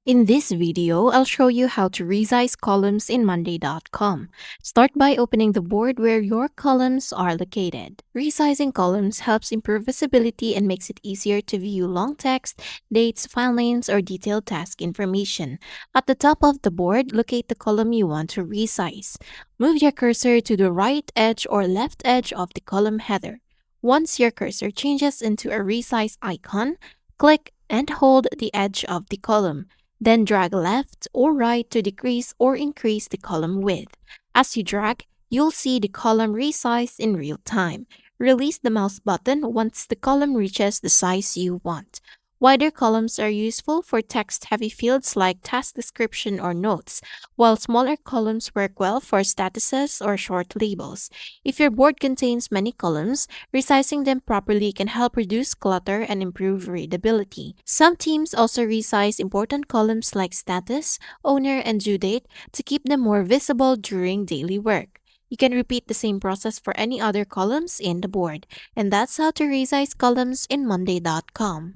In this video, I'll show you how to resize columns in Monday.com. Start by opening the board where your columns are located. Resizing columns helps improve visibility and makes it easier to view long text, dates, file names, or detailed task information. At the top of the board, locate the column you want to resize. Move your cursor to the right edge or left edge of the column header. Once your cursor changes into a resize icon, click and hold the edge of the column. Then drag left or right to decrease or increase the column width. As you drag, you'll see the column resize in real time. Release the mouse button once the column reaches the size you want. Wider columns are useful for text-heavy fields like task description or notes, while smaller columns work well for statuses or short labels. If your board contains many columns, resizing them properly can help reduce clutter and improve readability. Some teams also resize important columns like status, owner, and due date to keep them more visible during daily work. You can repeat the same process for any other columns in the board. And that's how to resize columns in Monday.com.